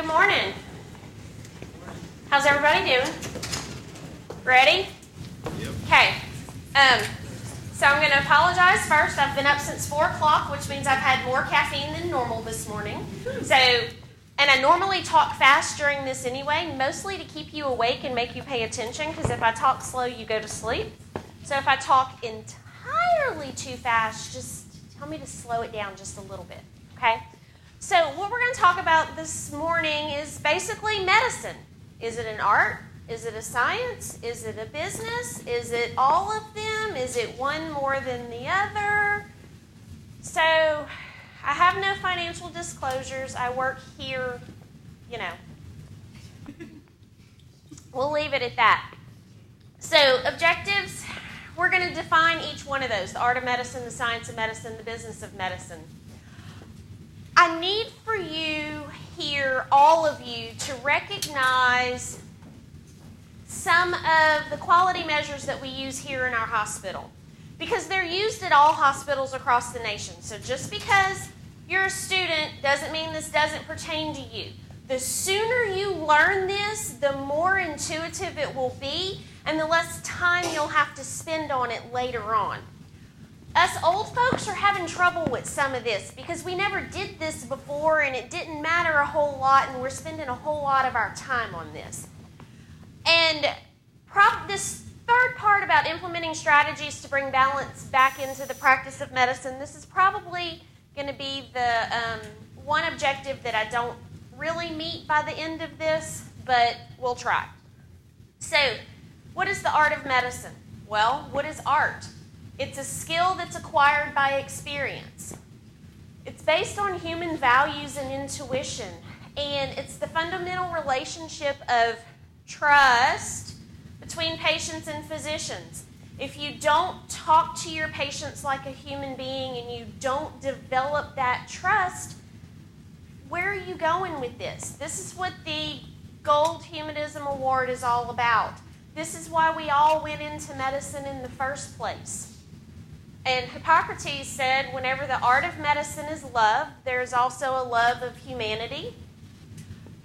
Good morning. How's everybody doing? Ready? Yep. Okay. So I'm going to apologize first. I've been up since 4 o'clock, which means I've had more caffeine than normal this morning. And I normally talk fast during this anyway, mostly to keep you awake and make you pay attention, because if I talk slow, you go to sleep. So if I talk entirely too fast, just tell me to slow it down just a little bit, okay? So what we're going to talk about this morning is basically medicine. Is it an art? Is it a science? Is it a business? Is it all of them? Is it one more than the other? So I have no financial disclosures. I work here, We'll leave it at that. So objectives, we're going to define each one of those: the art of medicine, the science of medicine, the business of medicine. I need for you here, all of you, to recognize some of the quality measures that we use here in our hospital, because they're used at all hospitals across the nation. So just because you're a student doesn't mean this doesn't pertain to you. The sooner you learn this, the more intuitive it will be, and the less time you'll have to spend on it later on. Us old folks are having trouble with some of this because we never did this before and it didn't matter a whole lot, and we're spending a whole lot of our time on this. And this third part about implementing strategies to bring balance back into the practice of medicine, this is probably going to be the one objective that I don't really meet by the end of this, but we'll try. So, what is the art of medicine? Well, what is art? It's a skill that's acquired by experience. It's based on human values and intuition, and it's the fundamental relationship of trust between patients and physicians. If you don't talk to your patients like a human being and you don't develop that trust, where are you going with this? This is what the Gold Humanism Award is all about. This is why we all went into medicine in the first place. And Hippocrates said, whenever the art of medicine is love, there is also a love of humanity.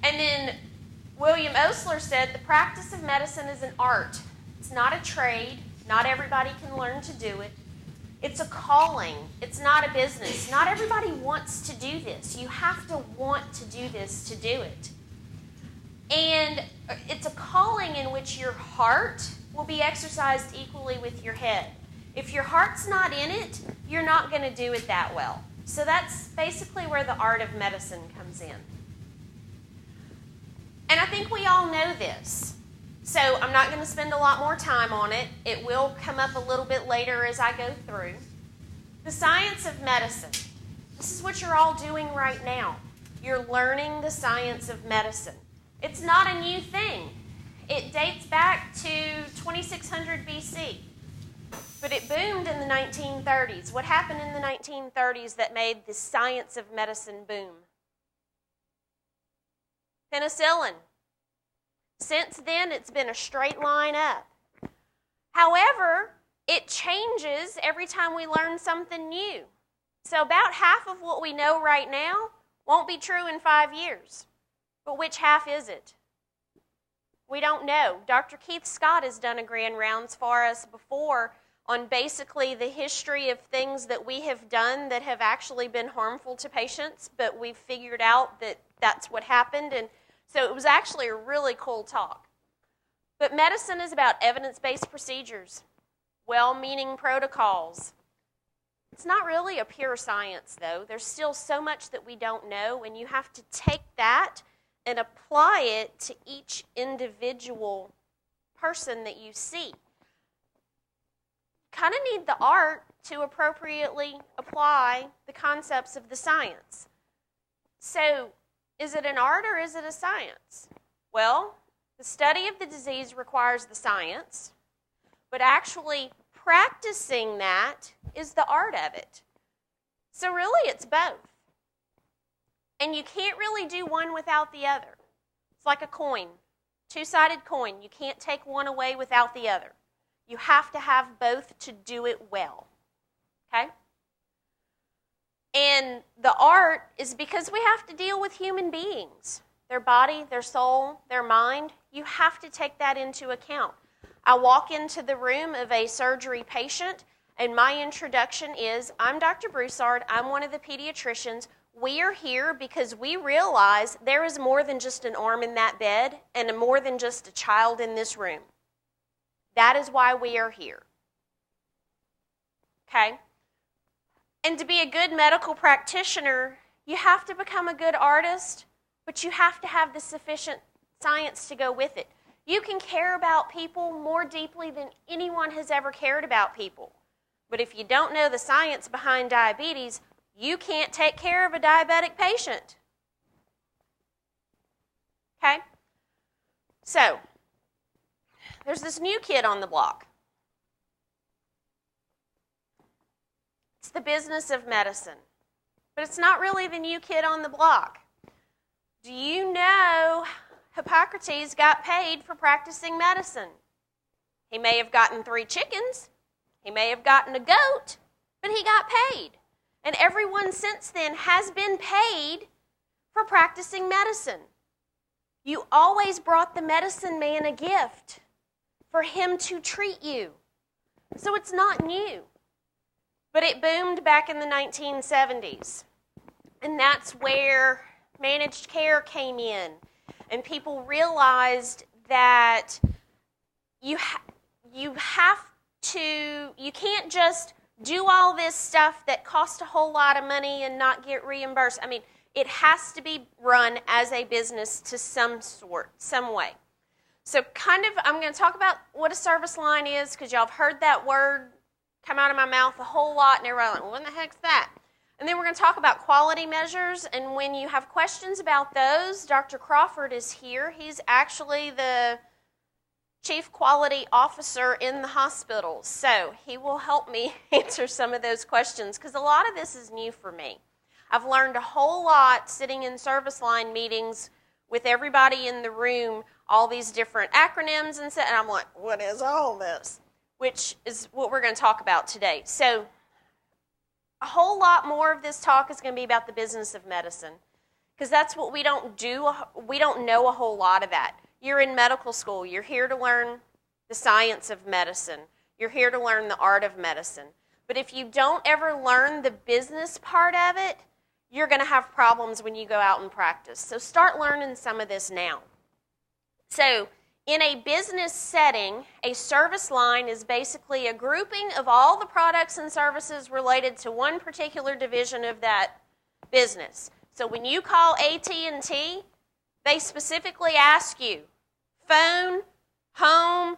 And then William Osler said, the practice of medicine is an art. It's not a trade. Not everybody can learn to do it. It's a calling. It's not a business. Not everybody wants to do this. You have to want to do this to do it. And it's a calling in which your heart will be exercised equally with your head. If your heart's not in it, you're not going to do it that well. So that's basically where the art of medicine comes in. And I think we all know this. So I'm not going to spend a lot more time on it. It will come up a little bit later as I go through. The science of medicine. This is what you're all doing right now. You're learning the science of medicine. It's not a new thing. It dates back to 2600 BC. But it boomed in the 1930s. What happened in the 1930s that made the science of medicine boom? Penicillin. Since then, it's been a straight line up. However, it changes every time we learn something new. So about half of what we know right now won't be true in 5 years. But which half is it? We don't know. Dr. Keith Scott has done a grand rounds for us before on basically the history of things that we have done that have actually been harmful to patients, but we've figured out that that's what happened, and so it was actually a really cool talk. But medicine is about evidence-based procedures, well-meaning protocols. It's not really a pure science, though. There's still so much that we don't know, and you have to take that and apply it to each individual person that you see. Kind of need the art to appropriately apply the concepts of the science. So, is it an art or is it a science? Well, the study of the disease requires the science, but actually practicing that is the art of it. So really, it's both. And you can't really do one without the other. It's like a coin, two-sided coin. You can't take one away without the other. You have to have both to do it well. Okay? And the art is because we have to deal with human beings. their body, their soul, their mind. You have to take that into account. I walk into the room of a surgery patient, and my introduction is, I'm Dr. Broussard. I'm one of the pediatricians. We are here because we realize there is more than just an arm in that bed and more than just a child in this room. That is why we are here. Okay? And to be a good medical practitioner, you have to become a good artist, but you have to have the sufficient science to go with it. You can care about people more deeply than anyone has ever cared about people. But if you don't know the science behind diabetes, you can't take care of a diabetic patient. Okay? So, there's this new kid on the block. It's the business of medicine. But it's not really the new kid on the block. Do you know Hippocrates got paid for practicing medicine? He may have gotten 3 chickens. He may have gotten a goat, but he got paid. And everyone since then has been paid for practicing medicine. You always brought the medicine man a gift for him to treat you. So it's not new. But it boomed back in the 1970s. And that's where managed care came in. And people realized that you can't just do all this stuff that costs a whole lot of money and not get reimbursed. I mean, it has to be run as a business to some way. So I'm going to talk about what a service line is, because y'all have heard that word come out of my mouth a whole lot, and everybody's like, well, what the heck's that? And then we're going to talk about quality measures, and when you have questions about those, Dr. Crawford is here. He's actually the Chief Quality Officer in the hospital, so he will help me answer some of those questions, because a lot of this is new for me. I've learned a whole lot sitting in service line meetings with everybody in the room, all these different acronyms, and I'm like, what is all this? Which is what we're going to talk about today. So a whole lot more of this talk is going to be about the business of medicine, because that's what we don't do. We don't know a whole lot of that. You're in medical school. You're here to learn the science of medicine. You're here to learn the art of medicine. But if you don't ever learn the business part of it, you're going to have problems when you go out and practice. So start learning some of this now. So in a business setting, a service line is basically a grouping of all the products and services related to one particular division of that business. So when you call AT&T, they specifically ask you, phone, home,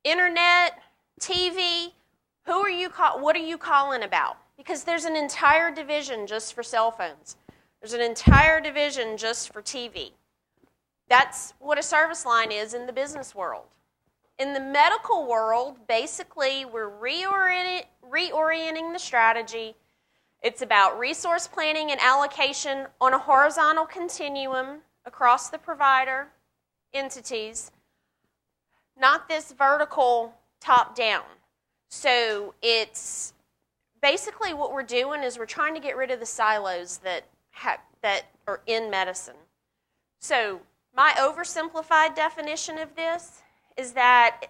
internet, TV, what are you calling about? Because there's an entire division just for cell phones. There's an entire division just for TV. That's what a service line is in the business world. In the medical world, basically, we're reorienting the strategy. It's about resource planning and allocation on a horizontal continuum across the provider entities, not this vertical top-down. So it's basically what we're doing is we're trying to get rid of the silos that are in medicine. So my oversimplified definition of this is that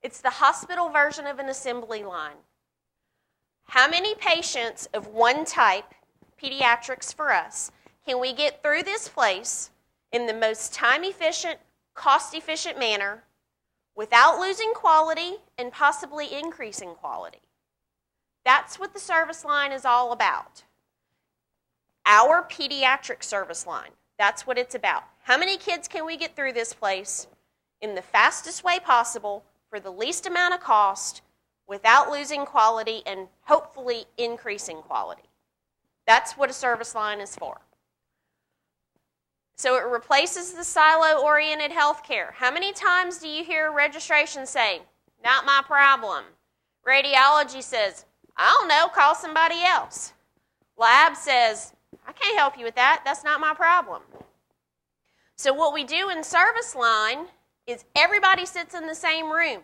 it's the hospital version of an assembly line. How many patients of one type, pediatrics for us, can we get through this place in the most time-efficient, cost-efficient manner without losing quality and possibly increasing quality? That's what the service line is all about. Our pediatric service line, that's what it's about. How many kids can we get through this place in the fastest way possible for the least amount of cost without losing quality and hopefully increasing quality? That's what a service line is for. So it replaces the silo-oriented healthcare. How many times do you hear registration say, not my problem? Radiology says, I don't know, call somebody else. Lab says, I can't help you with that. That's not my problem. So what we do in service line is everybody sits in the same room.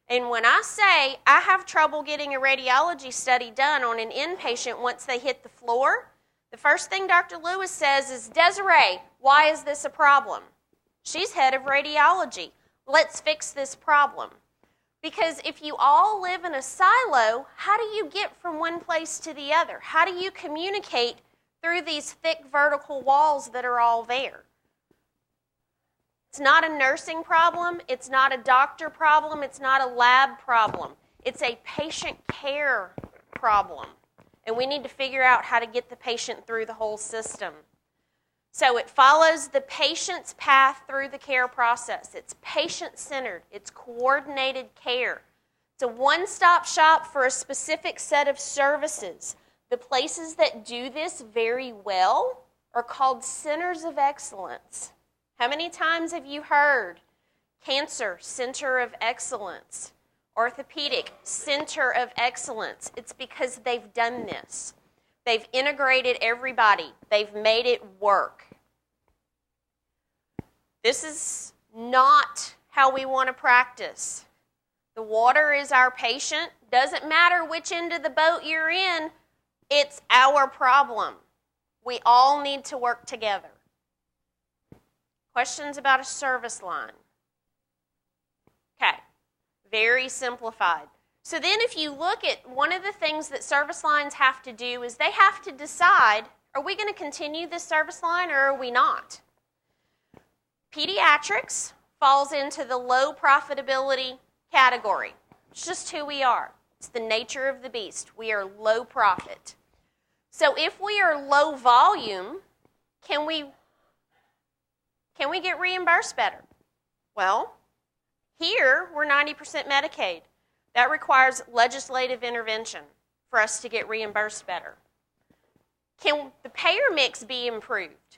And when I say I have trouble getting a radiology study done on an inpatient once they hit the floor, The first thing Dr. Lewis says is, Desiree, why is this a problem? She's head of radiology. Let's fix this problem. Because if you all live in a silo, how do you get from one place to the other? How do you communicate through these thick vertical walls that are all there? It's not a nursing problem. It's not a doctor problem. It's not a lab problem. It's a patient care problem. And we need to figure out how to get the patient through the whole system. So it follows the patient's path through the care process. It's patient-centered. It's coordinated care. It's a one-stop shop for a specific set of services. The places that do this very well are called centers of excellence. How many times have you heard cancer, center of excellence, orthopedic, center of excellence? It's because they've done this. They've integrated everybody. They've made it work. This is not how we want to practice. The water is our patient. Doesn't matter which end of the boat you're in, it's our problem. We all need to work together. Questions about a service line? Okay, very simplified. So then if you look at one of the things that service lines have to do is they have to decide, are we going to continue this service line or are we not? Pediatrics falls into the low profitability category. It's just who we are. It's the nature of the beast. We are low profit. So if we are low volume, can we get reimbursed better? Well, here we're 90% Medicaid. That requires legislative intervention for us to get reimbursed better. Can the payer mix be improved?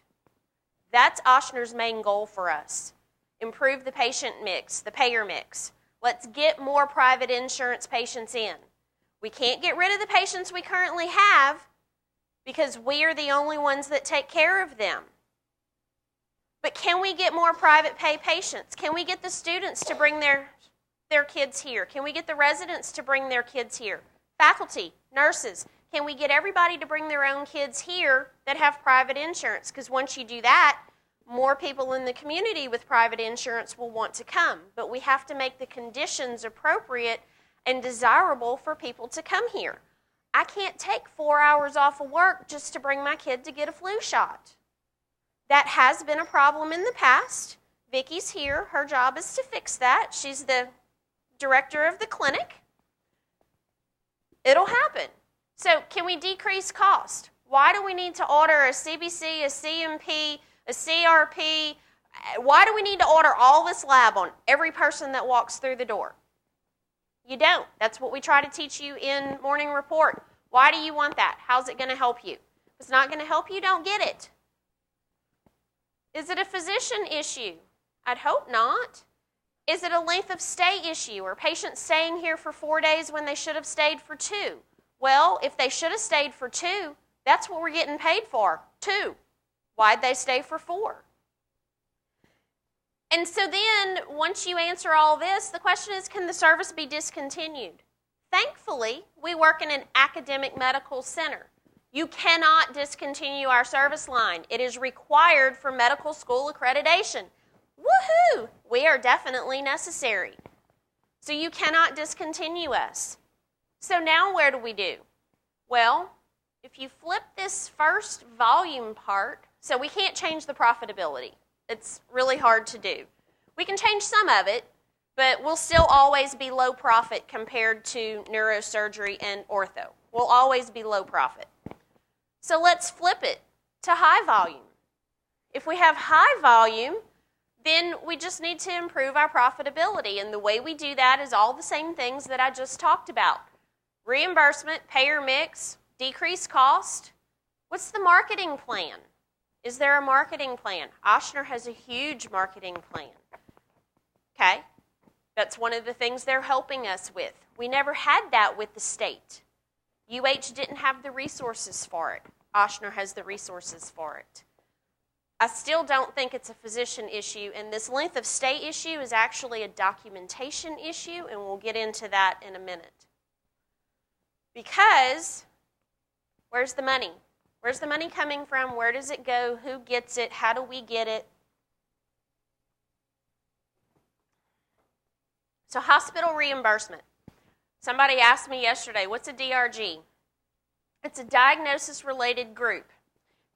That's Ochsner's main goal for us. Improve the patient mix, the payer mix. Let's get more private insurance patients in. We can't get rid of the patients we currently have because we are the only ones that take care of them. But can we get more private pay patients? Can we get the students to bring their kids here? Can we get the residents to bring their kids here? Faculty, nurses, can we get everybody to bring their own kids here that have private insurance? Because once you do that, more people in the community with private insurance will want to come. But we have to make the conditions appropriate and desirable for people to come here. I can't take 4 hours off of work just to bring my kid to get a flu shot. That has been a problem in the past. Vicky's here. Her job is to fix that. She's the director of the clinic. It'll happen. So can we decrease cost? Why do we need to order a CBC, a CMP, a CRP? Why do we need to order all this lab on every person that walks through the door? You don't. That's what we try to teach you in morning report. Why do you want that? How's it going to help you? If it's not going to help you, don't get it. Is it a physician issue? I'd hope not. Is it a length of stay issue? Are patients staying here for 4 days when they should have stayed for 2? Well, if they should have stayed for 2, that's what we're getting paid for, 2. Why'd they stay for 4? And so then, once you answer all this, the question is, can the service be discontinued? Thankfully, we work in an academic medical center. You cannot discontinue our service line. It is required for medical school accreditation. Woohoo! We are definitely necessary. So you cannot discontinue us. So now where do we do? Well, if you flip this first volume part, so we can't change the profitability. It's really hard to do. We can change some of it, but we'll still always be low profit compared to neurosurgery and ortho. We'll always be low profit. So let's flip it to high volume. If we have high volume, then we just need to improve our profitability. And the way we do that is all the same things that I just talked about. Reimbursement, payer mix, decrease cost. What's the marketing plan? Is there a marketing plan? Ochsner has a huge marketing plan. Okay? That's one of the things they're helping us with. We never had that with the state. UH didn't have the resources for it. Ochsner has the resources for it. I still don't think it's a physician issue, and this length of stay issue is actually a documentation issue, and we'll get into that in a minute. Because, where's the money? Where's the money coming from? Where does it go? Who gets it? How do we get it? So hospital reimbursement. Somebody asked me yesterday, what's a DRG? It's a diagnosis-related group.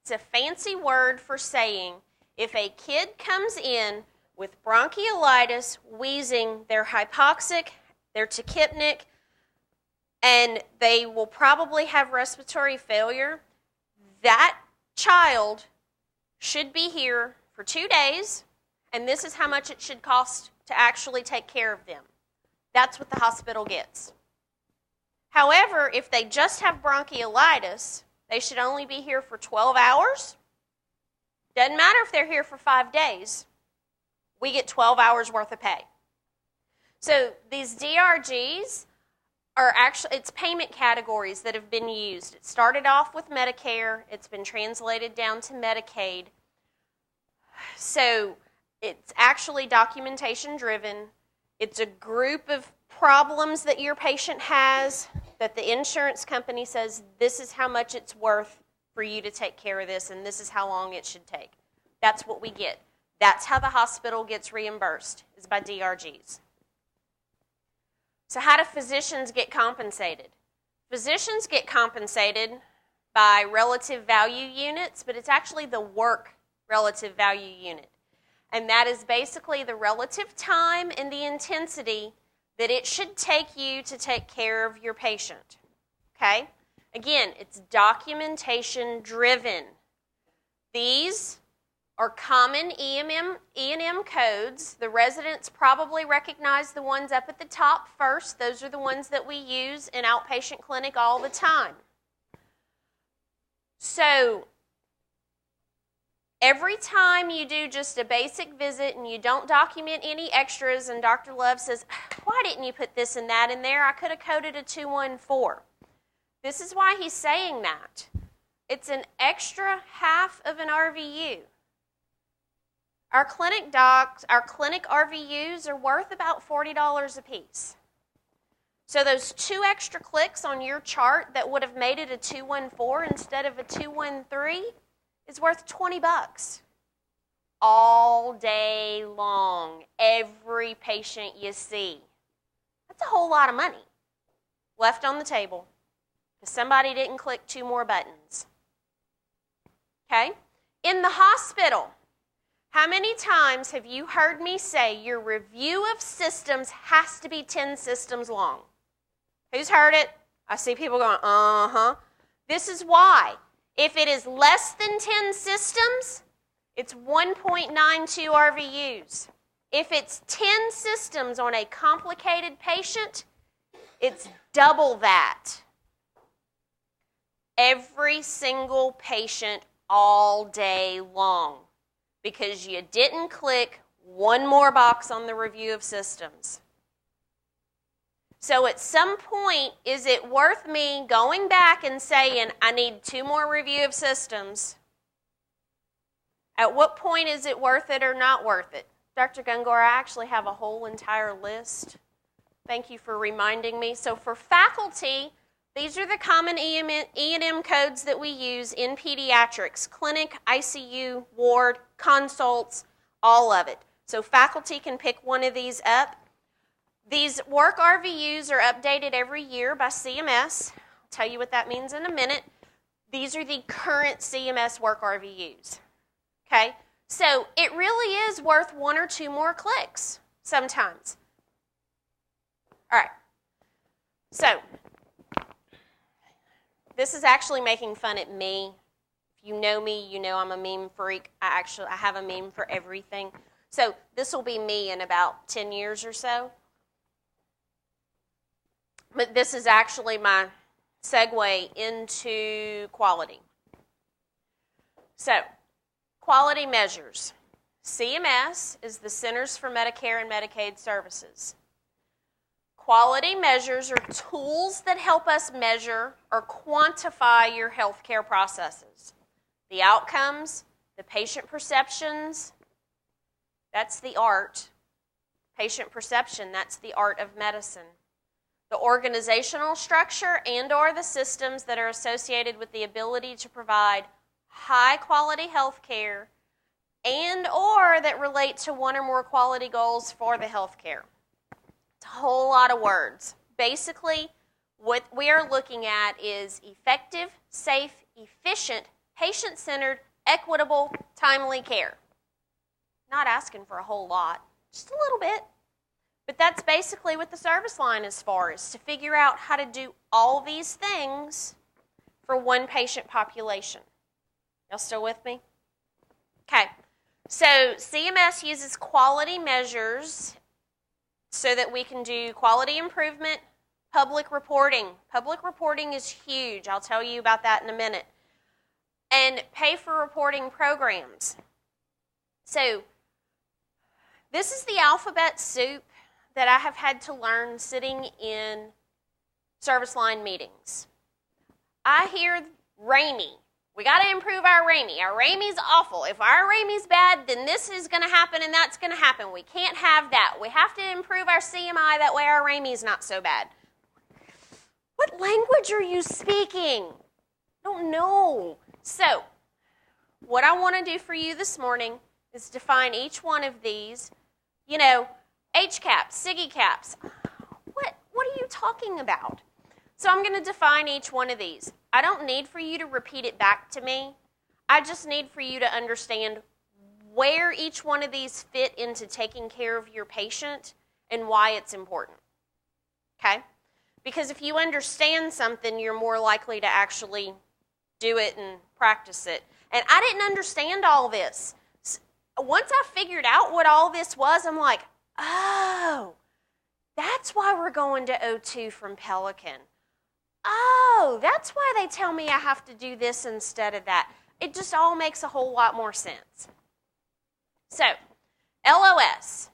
It's a fancy word for saying if a kid comes in with bronchiolitis, wheezing, they're hypoxic, they're tachypnic, and they will probably have respiratory failure, that child should be here for 2 days, and this is how much it should cost to actually take care of them. That's what the hospital gets. However, if they just have bronchiolitis, they should only be here for 12 hours. Doesn't matter if they're here for 5 days. We get 12 hours worth of pay. So these DRGs are actually, it's payment categories that have been used. It started off with Medicare. It's been translated down to Medicaid. So it's actually documentation driven. It's a group of problems that your patient has that the insurance company says this is how much it's worth for you to take care of this and this is how long it should take. That's what we get. That's how the hospital gets reimbursed, is by DRGs. So how do physicians get compensated? Physicians get compensated by relative value units, but it's actually the work relative value unit. And that is basically the relative time and the intensity that it should take you to take care of your patient. Okay? Again, it's documentation driven. These are common E&M codes. The residents probably recognize the ones up at the top first. Those are the ones that we use in outpatient clinic all the time. So every time you do just a basic visit and you don't document any extras and Dr. Love says, why didn't you put this and that in there? I could have coded a 214. This is why he's saying that. It's an extra half of an RVU. Our clinic docs, our clinic RVUs are worth about $40 a piece. So those 2 extra clicks on your chart that would have made it a 214 instead of a 213 is worth $20 all day long, every patient you see. That's a whole lot of money left on the table because somebody didn't click 2 more buttons. Okay? In the hospital, how many times have you heard me say your review of systems has to be 10 systems long? Who's heard it? I see people going, uh-huh. This is why. If it is less than 10 systems, it's 1.92 RVUs. If it's 10 systems on a complicated patient, it's double that. Every single patient all day long because you didn't click 1 more box on the review of systems. So at some point, is it worth me going back and saying, I need 2 more review of systems? At what point is it worth it or not worth it? Dr. Gungor, I actually have a whole entire list. Thank you for reminding me. So for faculty, these are the common E&M codes that we use in pediatrics. Clinic, ICU, ward, consults, all of it. So faculty can pick one of these up. These work RVUs are updated every year by CMS. I'll tell you what that means in a minute. These are the current CMS work RVUs. Okay? So it really is worth 1 or 2 more clicks sometimes. All right. So this is actually making fun at me. If you know me, you know I'm a meme freak. I have a meme for everything. So this will be me in about 10 years or so. But this is actually my segue into quality. So, quality measures. CMS is the Centers for Medicare and Medicaid Services. Quality measures are tools that help us measure or quantify your healthcare processes. The outcomes, the patient perceptions, that's the art. Patient perception, that's the art of medicine. the organizational structure and/or the systems that are associated with the ability to provide high-quality health care and/or that relate to one or more quality goals for the health care. It's a whole lot of words. Basically, what we are looking at is effective, safe, efficient, patient-centered, equitable, timely care. Not asking for a whole lot, just a little bit. But that's basically what the service line is for, is to figure out how to do all these things for one patient population. Y'all still with me? Okay. So CMS uses quality measures so that we can do quality improvement, public reporting. Public reporting is huge. I'll tell you about that in a minute. And pay for reporting programs. So this is the alphabet soup that I have had to learn sitting in service line meetings. I hear RAMI. We got to improve our RAMI. Our RAMI's awful. If our RAMI's bad, then this is going to happen and that's going to happen. We can't have that. We have to improve our CMI, that way our RAMI's not so bad. What language are you speaking? I don't know. So, what I want to do for you this morning is define each one of these. You know, HCAHPS, SIGGICAHPS. What are you talking about? So I'm going to define each one of these. I don't need for you to repeat it back to me. I just need for you to understand where each one of these fit into taking care of your patient and why it's important. Okay? Because if you understand something, you're more likely to actually do it and practice it. And I didn't understand all this. Once I figured out what all this was, I'm like, oh, that's why we're going to O2 from Pelican. Oh, that's why they tell me I have to do this instead of that. It just all makes a whole lot more sense. So, LOS,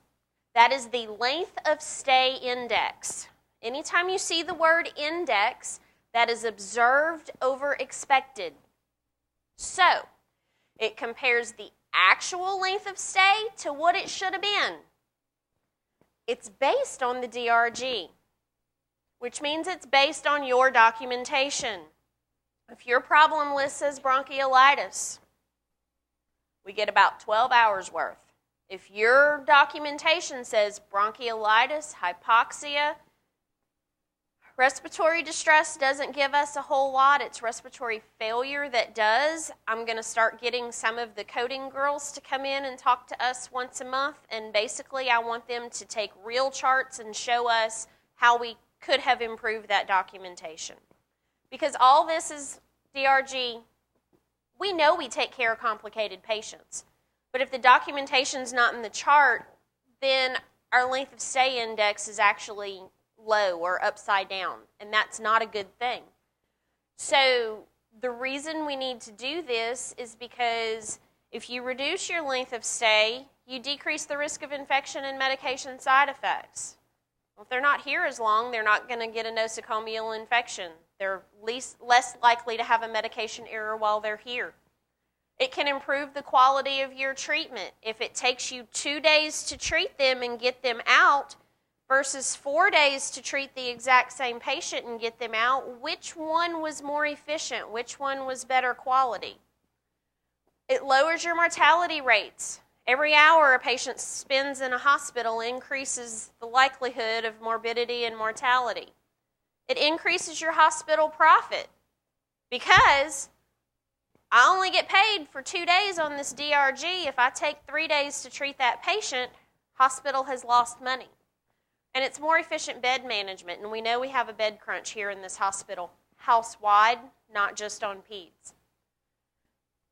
that is the length of stay index. Anytime you see the word index, that is observed over expected. So, it compares the actual length of stay to what it should have been. It's based on the DRG, which means it's based on your documentation. If your problem list says bronchiolitis, we get about 12 hours worth. If your documentation says bronchiolitis, hypoxia, respiratory distress doesn't give us a whole lot. It's respiratory failure that does. I'm going to start getting some of the coding girls to come in and talk to us once a month. And basically, I want them to take real charts and show us how we could have improved that documentation. Because all this is DRG. We know we take care of complicated patients. But if the documentation's not in the chart, then our length of stay index is actually low or upside down, and that's not a good thing. So the reason we need to do this is because if you reduce your length of stay, you decrease the risk of infection and medication side effects. Well, if they're not here as long, they're not going to get a nosocomial infection. They're less likely to have a medication error while they're here. It can improve the quality of your treatment. If it takes you 2 days to treat them and get them out, versus 4 days to treat the exact same patient and get them out, which one was more efficient? Which one was better quality? It lowers your mortality rates. Every hour a patient spends in a hospital increases the likelihood of morbidity and mortality. It increases your hospital profit because I only get paid for 2 days on this DRG. If I take 3 days to treat that patient, hospital has lost money. And it's more efficient bed management, and we know we have a bed crunch here in this hospital, house-wide, not just on peds.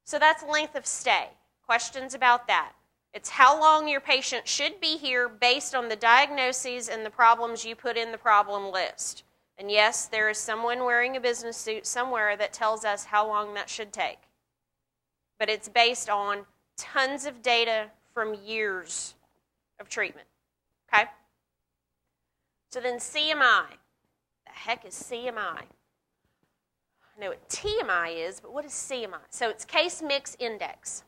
So that's length of stay. Questions about that? It's how long your patient should be here based on the diagnoses and the problems you put in the problem list. And yes, there is someone wearing a business suit somewhere that tells us how long that should take. But it's based on tons of data from years of treatment. Okay? So then CMI. The heck is CMI? I know what TMI is, but what is CMI? So it's case mix index.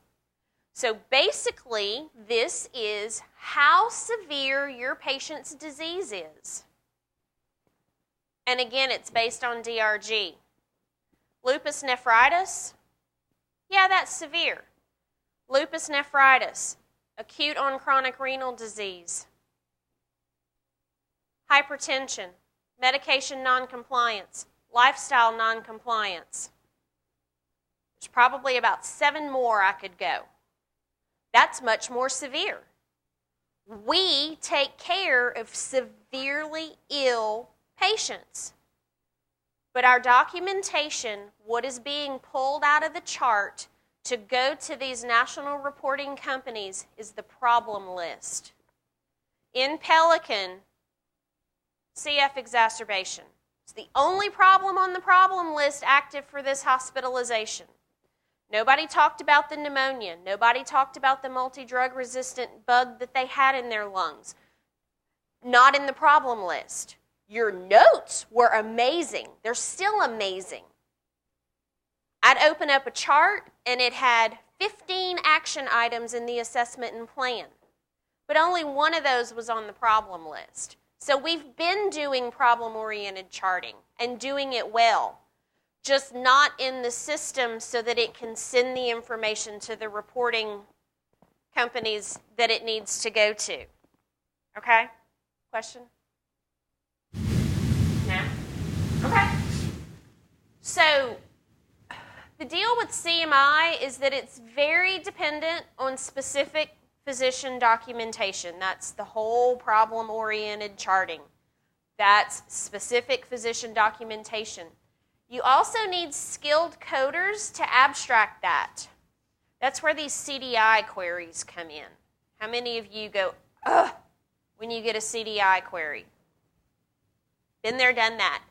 So basically, this is how severe your patient's disease is. And again, it's based on DRG. Lupus nephritis, yeah, that's severe. Lupus nephritis, acute on chronic renal disease, hypertension, medication noncompliance, lifestyle noncompliance. There's probably about 7 more I could go. That's much more severe. We take care of severely ill patients. But our documentation, what is being pulled out of the chart to go to these national reporting companies, is the problem list. In Pelican, CF exacerbation. It's the only problem on the problem list active for this hospitalization. Nobody talked about the pneumonia. Nobody talked about the multi-drug resistant bug that they had in their lungs. Not in the problem list. Your notes were amazing. They're still amazing. I'd open up a chart and it had 15 action items in the assessment and plan. But only one of those was on the problem list. So we've been doing problem-oriented charting and doing it well, just not in the system so that it can send the information to the reporting companies that it needs to go to. Okay? Question? No? Okay. So the deal with CMI is that it's very dependent on specific physician documentation. That's the whole problem-oriented charting. That's specific physician documentation. You also need skilled coders to abstract that. That's where these CDI queries come in. How many of you go, ugh, when you get a CDI query? Been there, done that.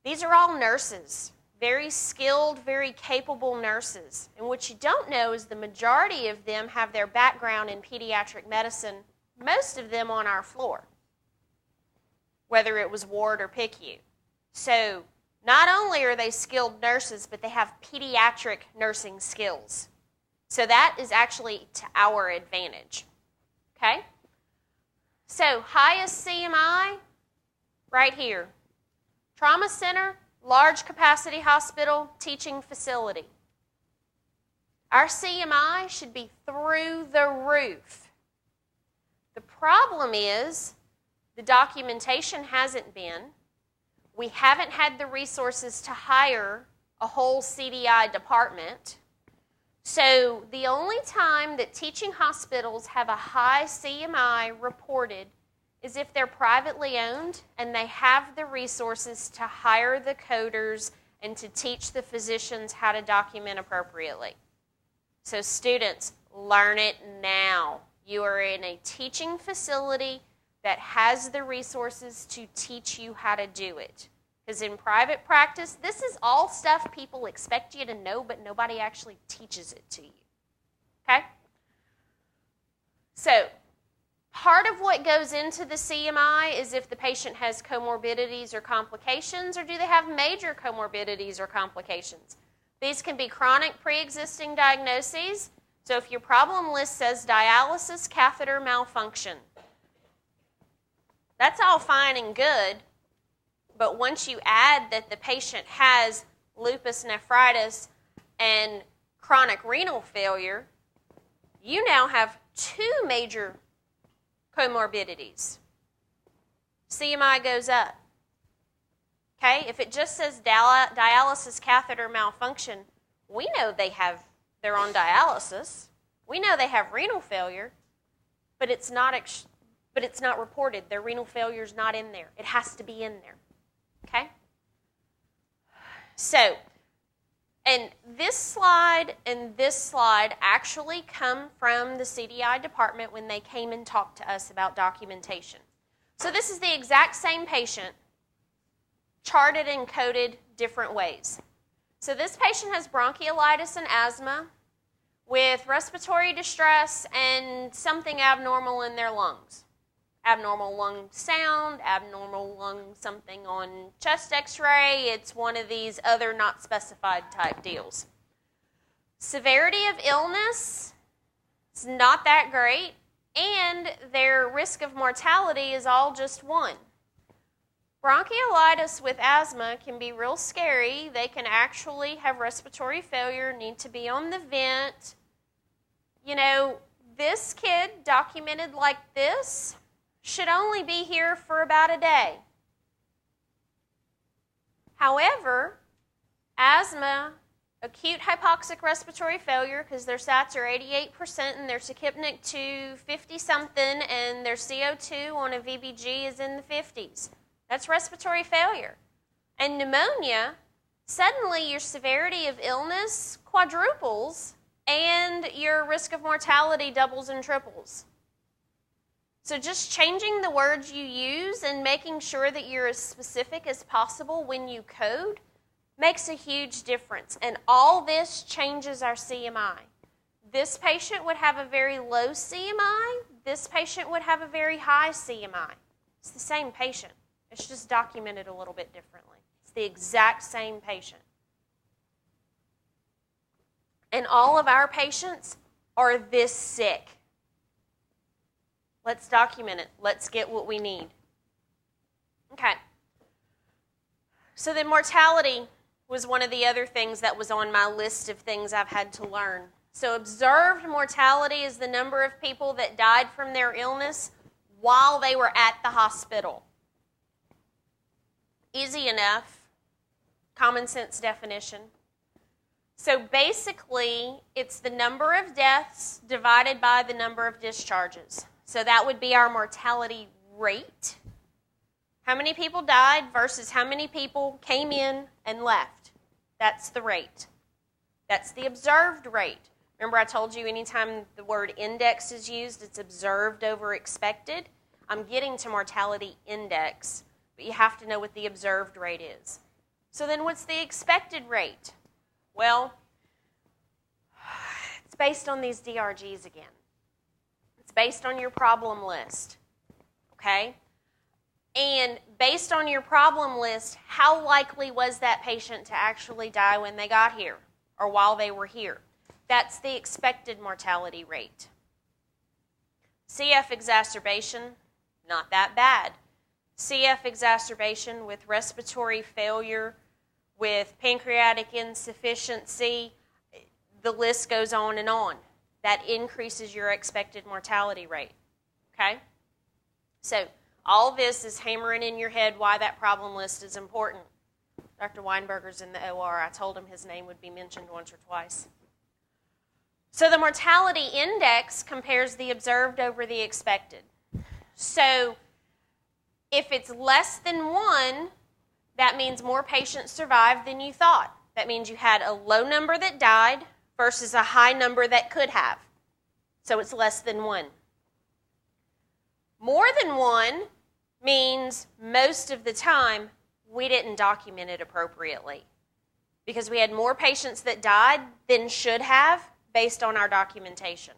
These are all nurses, very skilled, very capable nurses. And what you don't know is the majority of them have their background in pediatric medicine, most of them on our floor, whether it was ward or PICU. So not only are they skilled nurses, but they have pediatric nursing skills. So that is actually to our advantage. Okay? So highest CMI, right here. Trauma center, large capacity hospital, teaching facility. Our CMI should be through the roof. The problem is the documentation hasn't been. We haven't had the resources to hire a whole CDI department. So the only time that teaching hospitals have a high CMI reported is if they're privately owned and they have the resources to hire the coders and to teach the physicians how to document appropriately. So students, learn it now. You are in a teaching facility that has the resources to teach you how to do it. Because in private practice, this is all stuff people expect you to know, but nobody actually teaches it to you. Okay? So, part of what goes into the CMI is if the patient has comorbidities or complications, or do they have major comorbidities or complications. These can be chronic pre-existing diagnoses. So if your problem list says dialysis catheter malfunction, that's all fine and good, but once you add that the patient has lupus nephritis and chronic renal failure, you now have 2 major comorbidities. CMI goes up. Okay, if it just says dialysis catheter malfunction, we know they're on dialysis. We know they have renal failure, but it's not reported. Their renal failure is not in there. It has to be in there. Okay? So, and this slide and this slide actually come from the CDI department when they came and talked to us about documentation. So this is the exact same patient, charted and coded different ways. So this patient has bronchiolitis and asthma with respiratory distress and something abnormal in their lungs. Abnormal lung sound, abnormal lung something on chest x-ray. It's one of these other not specified type deals. Severity of illness is not that great, and their risk of mortality is all just 1. Bronchiolitis with asthma can be real scary. They can actually have respiratory failure, need to be on the vent. You know, this kid, documented like this, should only be here for about a day. However, asthma, acute hypoxic respiratory failure, because their SATs are 88% and their tachypnic to 50-something, and their CO2 on a VBG is in the 50s. That's respiratory failure. And pneumonia, suddenly your severity of illness quadruples and your risk of mortality doubles and triples. So just changing the words you use and making sure that you're as specific as possible when you code makes a huge difference. And all this changes our CMI. This patient would have a very low CMI. This patient would have a very high CMI. It's the same patient. It's just documented a little bit differently. It's the exact same patient. And all of our patients are this sick. Let's document it. Let's get what we need. Okay. So then mortality was one of the other things that was on my list of things I've had to learn. So observed mortality is the number of people that died from their illness while they were at the hospital. Easy enough. Common sense definition. So basically, it's the number of deaths divided by the number of discharges. So that would be our mortality rate. How many people died versus how many people came in and left. That's the rate. That's the observed rate. Remember I told you anytime the word index is used, it's observed over expected. I'm getting to mortality index, but you have to know what the observed rate is. So then what's the expected rate? Well, it's based on these DRGs again. It's based on your problem list, okay? And based on your problem list, how likely was that patient to actually die when they got here or while they were here? That's the expected mortality rate. CF exacerbation, not that bad. CF exacerbation with respiratory failure, with pancreatic insufficiency, the list goes on and on. That increases your expected mortality rate, okay? So all this is hammering in your head why that problem list is important. Dr. Weinberger's in the OR. I told him his name would be mentioned once or twice. So the mortality index compares the observed over the expected. So if it's less than 1, that means more patients survived than you thought. That means you had a low number that died versus a high number that could have. So it's less than 1. More than 1 means most of the time we didn't document it appropriately because we had more patients that died than should have based on our documentation.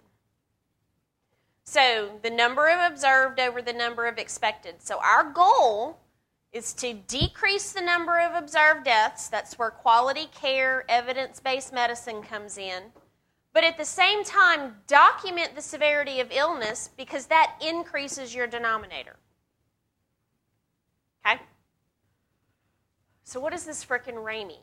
So the number of observed over the number of expected. So our goal is to decrease the number of observed deaths. That's where quality care, evidence-based medicine comes in. But at the same time, document the severity of illness because that increases your denominator. Okay? So what is this frickin' RAMI?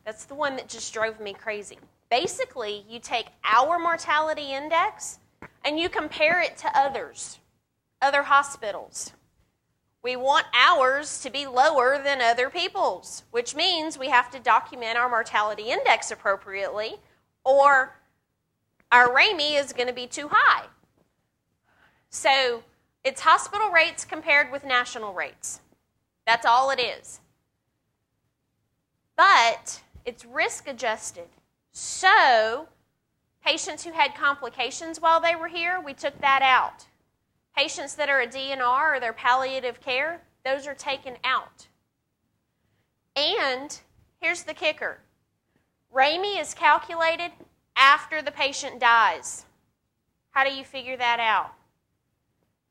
That's the one that just drove me crazy. Basically, you take our mortality index and you compare it to other hospitals. We want ours to be lower than other people's, which means we have to document our mortality index appropriately, or our RAMI is going to be too high. So it's hospital rates compared with national rates. That's all it is. But it's risk adjusted. So patients who had complications while they were here, we took that out. Patients that are a DNR or their palliative care, those are taken out. And here's the kicker. RAMI is calculated after the patient dies. How do you figure that out?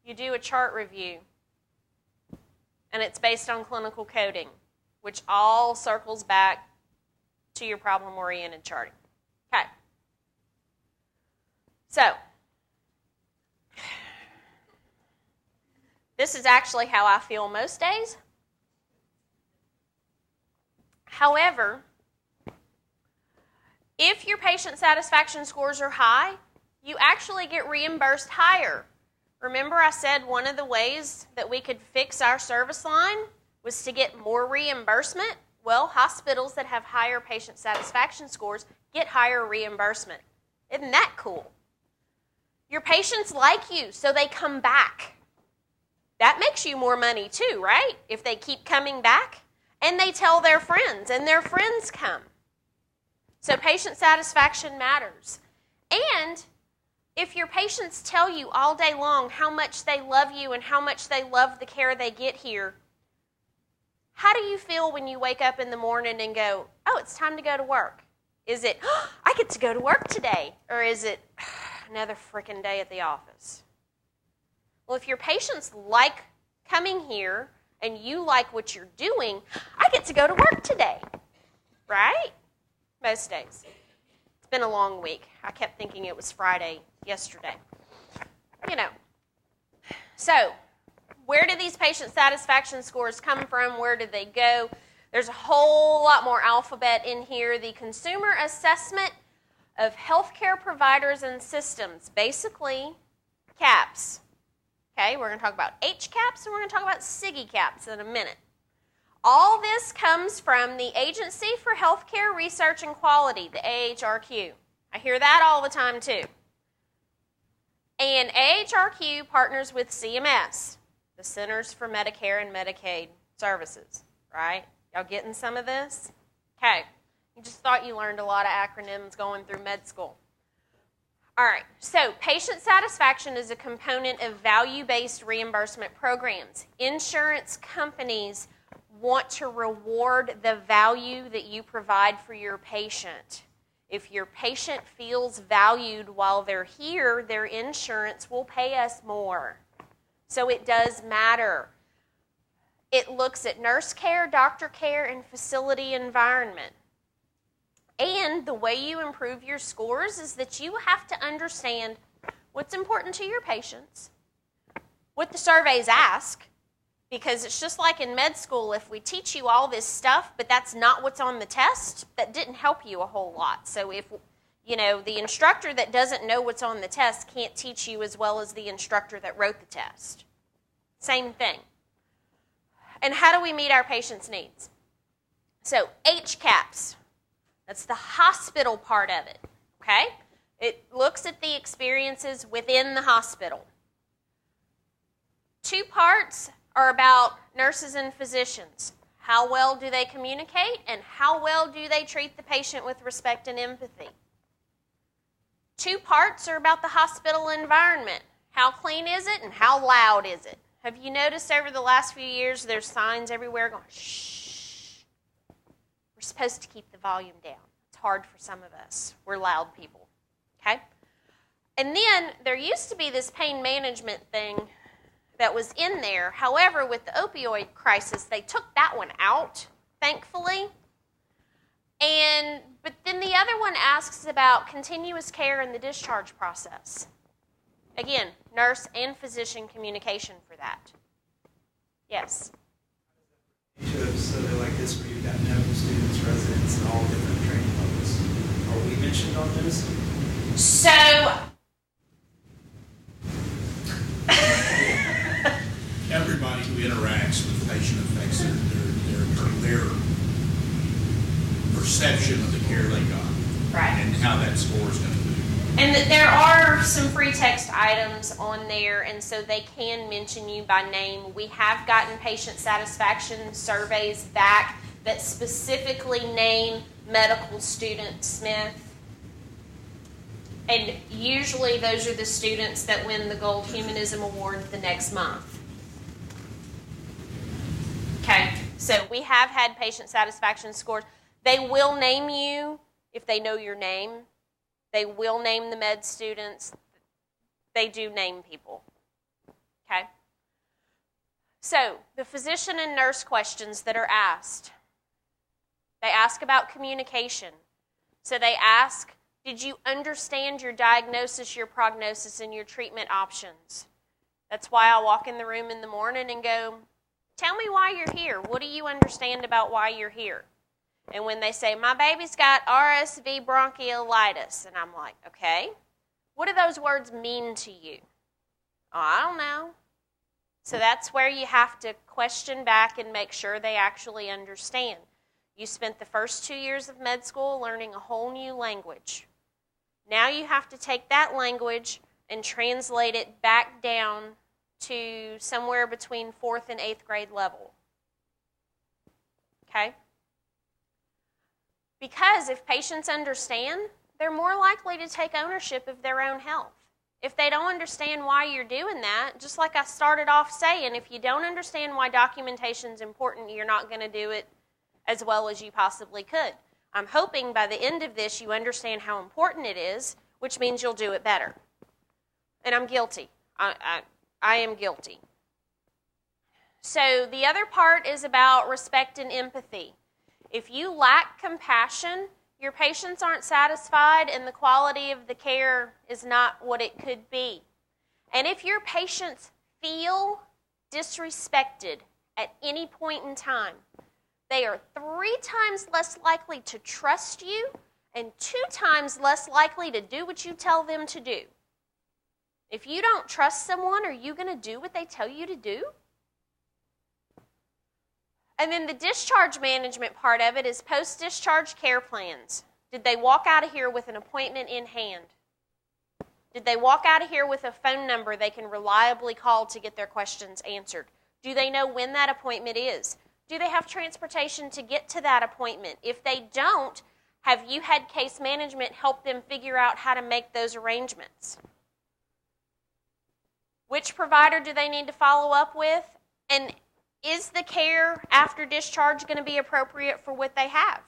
You do a chart review. And it's based on clinical coding, which all circles back to your problem-oriented charting. Okay. So, This is actually how I feel most days. However, if your patient satisfaction scores are high, you actually get reimbursed higher. Remember I said one of the ways that we could fix our service line was to get more reimbursement? Well, hospitals that have higher patient satisfaction scores get higher reimbursement. Isn't that cool? Your patients like you, so they come back. That makes you more money too, right? If they keep coming back. And they tell their friends, and their friends come. So patient satisfaction matters. And if your patients tell you all day long how much they love you and how much they love the care they get here, how do you feel when you wake up in the morning and go, oh, it's time to go to work? Is it, oh, I get to go to work today? Or is it, another freaking day at the office? Well, if your patients like coming here and you like what you're doing, I get to go to work today, right? Most days. It's been a long week. I kept thinking it was Friday yesterday. You know. So, where do these patient satisfaction scores come from? Where do they go? There's a whole lot more alphabet in here. The Consumer Assessment of Healthcare Providers and Systems, basically CAHPS. Okay, we're going to talk about HCAHPS and we're going to talk about SIGI-CAHPS in a minute. All this comes from the Agency for Healthcare Research and Quality, the AHRQ. I hear that all the time too. And AHRQ partners with CMS, the Centers for Medicare and Medicaid Services, right? Y'all getting some of this? Okay. You just thought you learned a lot of acronyms going through med school. All right, so patient satisfaction is a component of value-based reimbursement programs. Insurance companies want to reward the value that you provide for your patient. If your patient feels valued while they're here, their insurance will pay us more. So it does matter. It looks at nurse care, doctor care, and facility environment. And the way you improve your scores is that you have to understand what's important to your patients, what the surveys ask, because it's just like in med school, if we teach you all this stuff, but that's not what's on the test, that didn't help you a whole lot. So if, you know, the instructor that doesn't know what's on the test can't teach you as well as the instructor that wrote the test. Same thing. And how do we meet our patients' needs? So HCAHPS. That's the hospital part of it, okay? It looks at the experiences within the hospital. 2 parts are about nurses and physicians. How well do they communicate and how well do they treat the patient with respect and empathy? 2 parts are about the hospital environment. How clean is it and how loud is it? Have you noticed over the last few years there's signs everywhere going, shh. We're supposed to keep the volume down. It's hard for some of us. We're loud people, okay? And then there used to be this pain management thing that was in there. However, with the opioid crisis, they took that one out, thankfully. But then the other one asks about continuous care in the discharge process. Again, nurse and physician communication for that. Yes? So they're like this, where you've got medical students, residents, and all different training levels. Are we mentioned on this? So, everybody who interacts with the patient affects their perception of the care they got, right, and how that score is going to be. And there are some free text items on there, and so they can mention you by name. We have gotten patient satisfaction surveys back that specifically name medical student Smith. And usually those are the students that win the Gold Humanism Award the next month. Okay, so we have had patient satisfaction scores. They will name you if they know your name. They will name the med students. They do name people. Okay? So, the physician and nurse questions that are asked. They ask about communication. So they ask, did you understand your diagnosis, your prognosis, and your treatment options? That's why I walk in the room in the morning and go, tell me why you're here. What do you understand about why you're here? And when they say, my baby's got RSV bronchiolitis, and I'm like, okay, what do those words mean to you? Oh, I don't know. So that's where you have to question back and make sure they actually understand. You spent the first 2 years of med school learning a whole new language. Now you have to take that language and translate it back down to somewhere between 4th and 8th grade level. Okay? Because if patients understand, they're more likely to take ownership of their own health. If they don't understand why you're doing that, just like I started off saying, if you don't understand why documentation is important, you're not going to do it as well as you possibly could. I'm hoping by the end of this you understand how important it is, which means you'll do it better. And I'm guilty. I am guilty. So the other part is about respect and empathy. If you lack compassion, your patients aren't satisfied and the quality of the care is not what it could be. And if your patients feel disrespected at any point in time, they are 3 times less likely to trust you and 2 times less likely to do what you tell them to do. If you don't trust someone, are you going to do what they tell you to do? And then the discharge management part of it is post-discharge care plans. Did they walk out of here with an appointment in hand? Did they walk out of here with a phone number they can reliably call to get their questions answered? Do they know when that appointment is? Do they have transportation to get to that appointment? If they don't, have you had case management help them figure out how to make those arrangements? Which provider do they need to follow up with? And is the care after discharge going to be appropriate for what they have?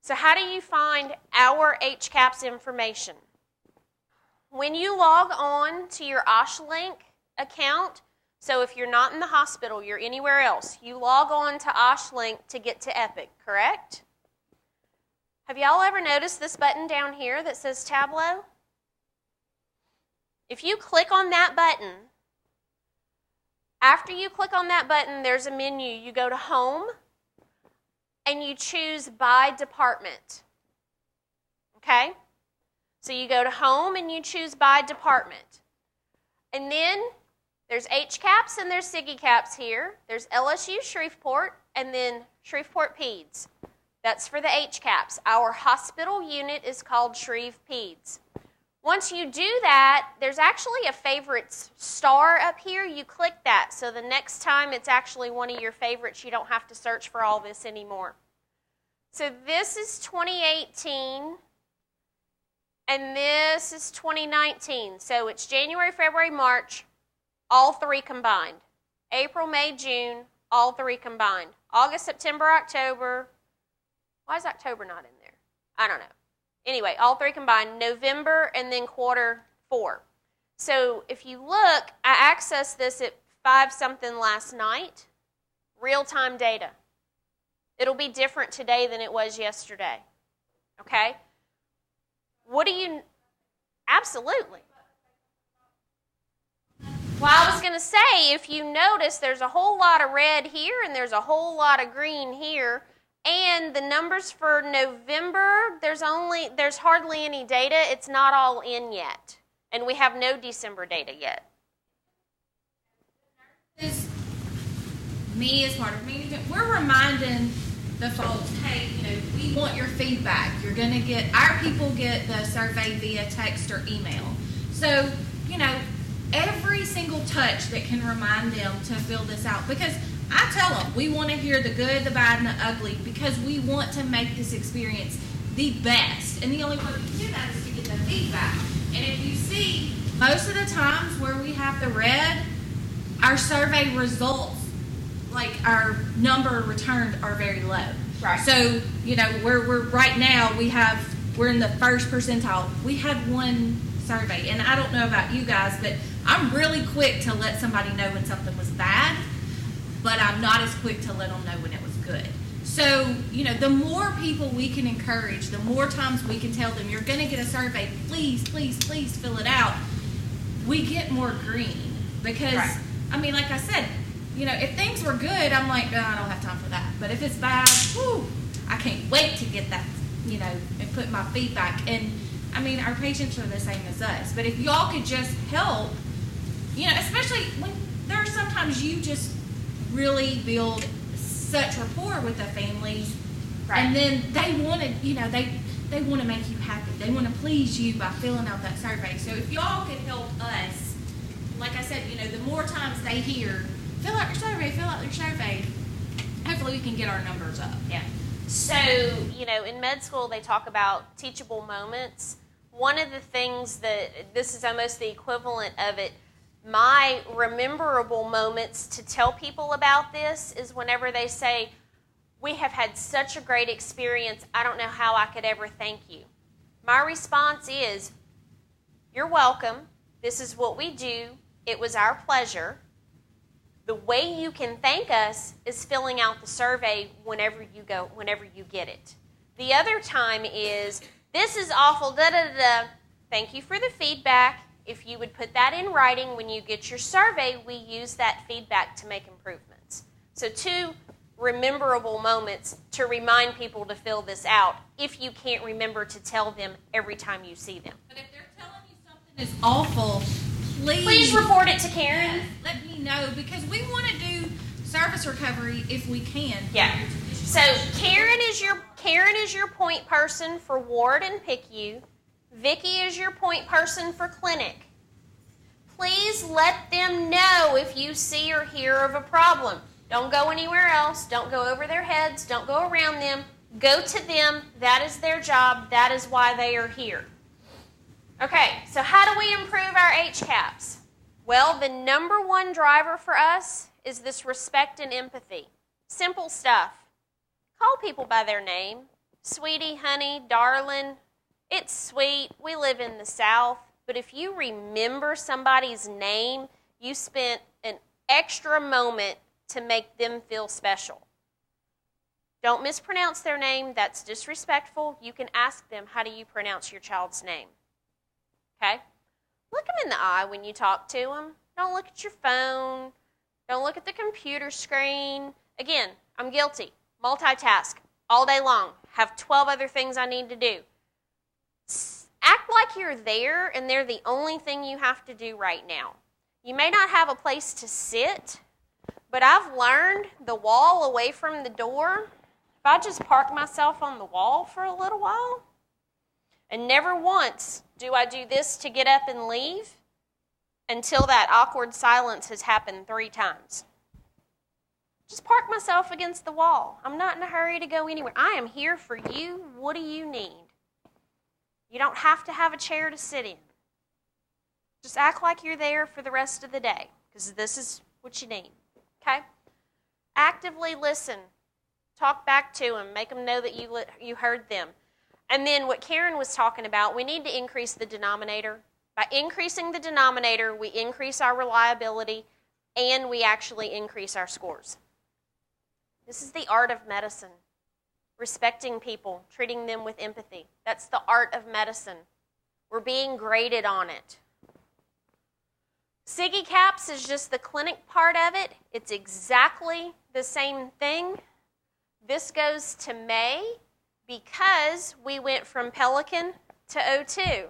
So how do you find our HCAHPS information? When you log on to your OSHLink account, so if you're not in the hospital, you're anywhere else, you log on to OSHLink to get to Epic, correct? Have y'all ever noticed this button down here that says Tableau? If you click on that button, after you click on that button, there's a menu. You go to Home, and you choose By Department. Okay? So you go to Home, and you choose By Department. And then there's HCAHPS and there's SIGGICAHPS here. There's LSU Shreveport, and then Shreveport Peds. That's for the HCAHPS. Our hospital unit is called Shreve Peds. Once you do that, there's actually a favorites star up here. You click that, so the next time it's actually one of your favorites. You don't have to search for all this anymore. So this is 2018, and this is 2019. So it's January, February, March, all 3 combined. April, May, June, all 3 combined. August, September, October. Why is October not in there? I don't know. Anyway, all 3 combined, November, and then quarter 4. So if you look, I accessed this at 5-something last night, real-time data. It'll be different today than it was yesterday, okay? What do you, absolutely. Well, I was going to say, if you notice, there's a whole lot of red here, and there's a whole lot of green here. And the numbers for November, there's hardly any data. It's not all in yet. And we have no December data yet. Me as part of management, we're reminding the folks, hey, we want your feedback. You're going to get, our people get the survey via text or email. So, every single touch that can remind them to fill this out. Because I tell them, we want to hear the good, the bad, and the ugly because we want to make this experience the best. And the only way we can do that is to get the feedback. And if you see, most of the times where we have the red, our survey results, like our number returned, are very low. Right. So, we're right now, we're in the first percentile. We had 1 survey, and I don't know about you guys, but I'm really quick to let somebody know when something was bad, but I'm not as quick to let them know when it was good. So, the more people we can encourage, the more times we can tell them, you're going to get a survey, please, please, please fill it out. we get more green because, Right. I mean, like I said, if things were good, I'm like, oh, I don't have time for that. But if it's bad, whew, I can't wait to get that, and put my feedback. And, I mean, our patients are the same as us. But if y'all could just help, especially when there are sometimes you just really build such rapport with the families. Right. And then they want to, they want to make you happy. They want to please you by filling out that survey. So if y'all could help us, like I said, the more times they hear, fill out your survey, hopefully we can get our numbers up. Yeah. So, in med school they talk about teachable moments. One of the things this is almost the equivalent of it, my rememberable moments to tell people about this is whenever they say, we have had such a great experience, I don't know how I could ever thank you. My response is, you're welcome. This is what we do. It was our pleasure. The way you can thank us is filling out the survey whenever you get it. The other time is, this is awful, da-da-da-da. Thank you for the feedback. If you would put that in writing when you get your survey, we use that feedback to make improvements. So 2 rememberable moments to remind people to fill this out if you can't remember to tell them every time you see them. But if they're telling you something is awful, Please report it to Karen. Let me know, because we want to do service recovery if we can. Yeah. So Karen is your point person for ward and PICU. Vicki is your point person for clinic. Please let them know if you see or hear of a problem. Don't go anywhere else. Don't go over their heads. Don't go around them. Go to them. That is their job. That is why they are here. Okay, so how do we improve our HCAHPS? Well, the number one driver for us is this respect and empathy. Simple stuff. Call people by their name. Sweetie, honey, darling. It's sweet. We live in the South. But if you remember somebody's name, you spent an extra moment to make them feel special. Don't mispronounce their name. That's disrespectful. You can ask them, how do you pronounce your child's name? Okay? Look them in the eye when you talk to them. Don't look at your phone. Don't look at the computer screen. Again, I'm guilty. Multitask all day long. Have 12 other things I need to do. Act like you're there and they're the only thing you have to do right now. You may not have a place to sit, but I've learned the wall away from the door, if I just park myself on the wall for a little while, and never once do I do this to get up and leave until that awkward silence has happened 3 times. Just park myself against the wall. I'm not in a hurry to go anywhere. I am here for you. What do you need? You don't have to have a chair to sit in. Just act like you're there for the rest of the day, because this is what you need. Okay? Actively listen. Talk back to them. Make them know that you heard them. And then what Karen was talking about, we need to increase the denominator. By increasing the denominator, we increase our reliability, and we actually increase our scores. This is the art of medicine. Respecting people, treating them with empathy. That's the art of medicine. We're being graded on it. HCAHPS is just the clinic part of it. It's exactly the same thing. This goes to May because we went from Pelican to O2.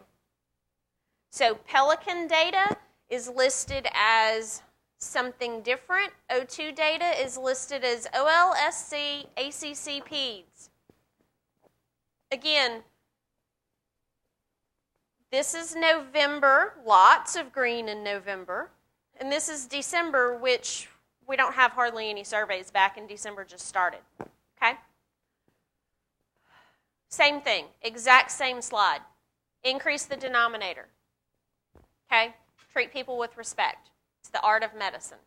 So Pelican data is listed as something different. O2 data is listed as OLSC, ACC, PEDS. Again, this is November, lots of green in November. And this is December, which we don't have hardly any surveys back, and December just started. Okay? Same thing, exact same slide. Increase the denominator. Okay? Treat people with respect. It's the art of medicine.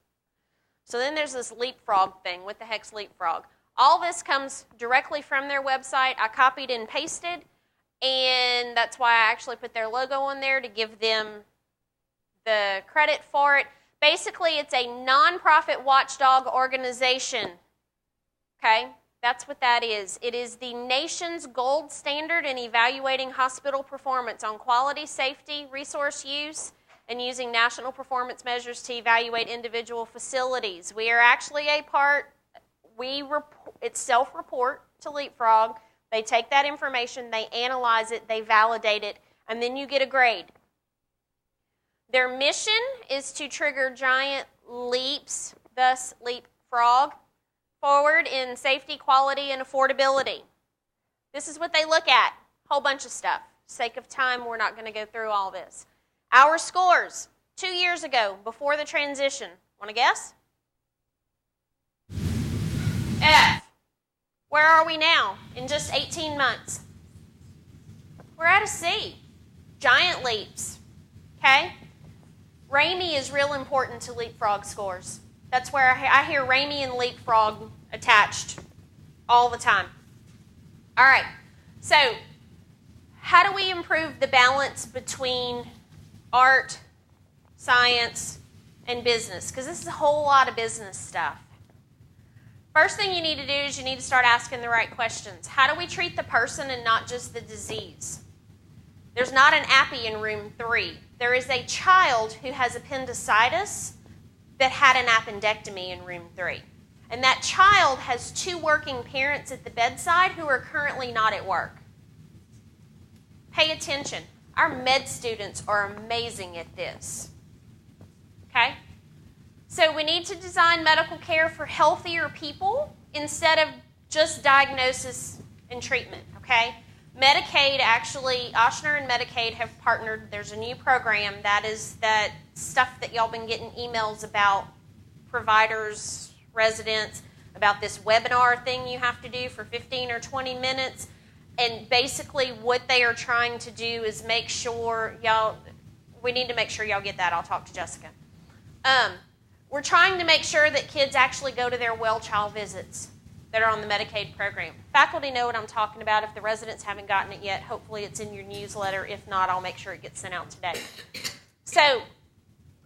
So then there's this leapfrog thing. What the heck's leapfrog? All this comes directly from their website. I copied and pasted, and that's why I actually put their logo on there to give them the credit for it. Basically, it's a nonprofit watchdog organization. Okay? That's what that is. It is the nation's gold standard in evaluating hospital performance on quality, safety, resource use, and using national performance measures to evaluate individual facilities. We are actually it's self-report to Leapfrog. They take that information, they analyze it, they validate it, and then you get a grade. Their mission is to trigger giant leaps, thus Leapfrog, forward in safety, quality, and affordability. This is what they look at. Whole bunch of stuff. For the sake of time, we're not going to go through all this. Our scores 2 years ago, before the transition. Want to guess? F. Where are we now in just 18 months? We're at a C. Giant leaps. Okay? RAMI is real important to Leapfrog scores. That's where I hear RAMI and Leapfrog attached all the time. All right. So, how do we improve the balance between art, science, and business? Because this is a whole lot of business stuff. First thing you need to do is you need to start asking the right questions. How do we treat the person and not just the disease? There's not an appy in room 3. There is a child who has appendicitis that had an appendectomy in room 3. And that child has 2 working parents at the bedside who are currently not at work. Pay attention. Our med students are amazing at this. Okay? So we need to design medical care for healthier people instead of just diagnosis and treatment. Okay? Medicaid, actually, Ochsner and Medicaid have partnered. There's a new program that is that stuff that y'all been getting emails about, providers, residents, about this webinar thing you have to do for 15 or 20 minutes. And basically what they are trying to do is make sure we need to make sure y'all get that. I'll talk to Jessica. We're trying to make sure that kids actually go to their well child visits that are on the Medicaid program. Faculty know what I'm talking about. If the residents haven't gotten it yet, hopefully it's in your newsletter. If not, I'll make sure it gets sent out today. So,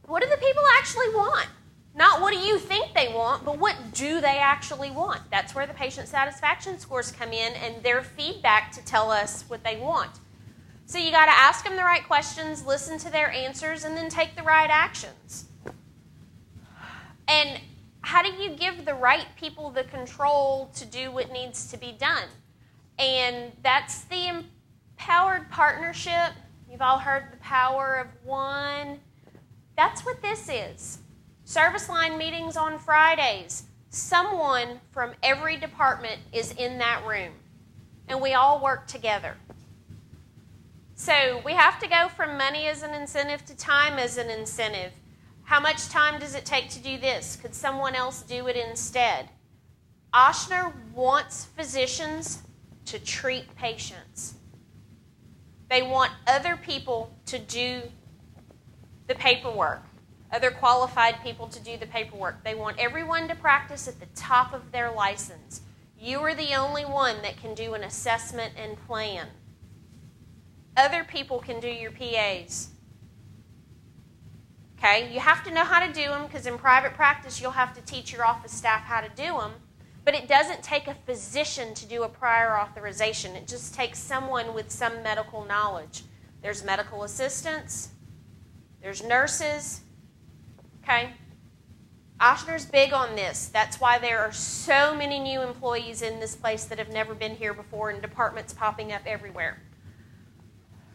what do the people actually want? Not what do you think they want, but what do they actually want? That's where the patient satisfaction scores come in and their feedback to tell us what they want. So you got to ask them the right questions, listen to their answers, and then take the right actions. And how do you give the right people the control to do what needs to be done? And that's the empowered partnership. You've all heard the power of one. That's what this is. Service line meetings on Fridays. Someone from every department is in that room. And we all work together. So we have to go from money as an incentive to time as an incentive. How much time does it take to do this? Could someone else do it instead? Ochsner wants physicians to treat patients. They want other people to do the paperwork, other qualified people to do the paperwork. They want everyone to practice at the top of their license. You are the only one that can do an assessment and plan. Other people can do your PAs. Okay, you have to know how to do them because in private practice you'll have to teach your office staff how to do them, but it doesn't take a physician to do a prior authorization. It just takes someone with some medical knowledge. There's medical assistants, there's nurses, okay? Ochsner's big on this. That's why there are so many new employees in this place that have never been here before and departments popping up everywhere.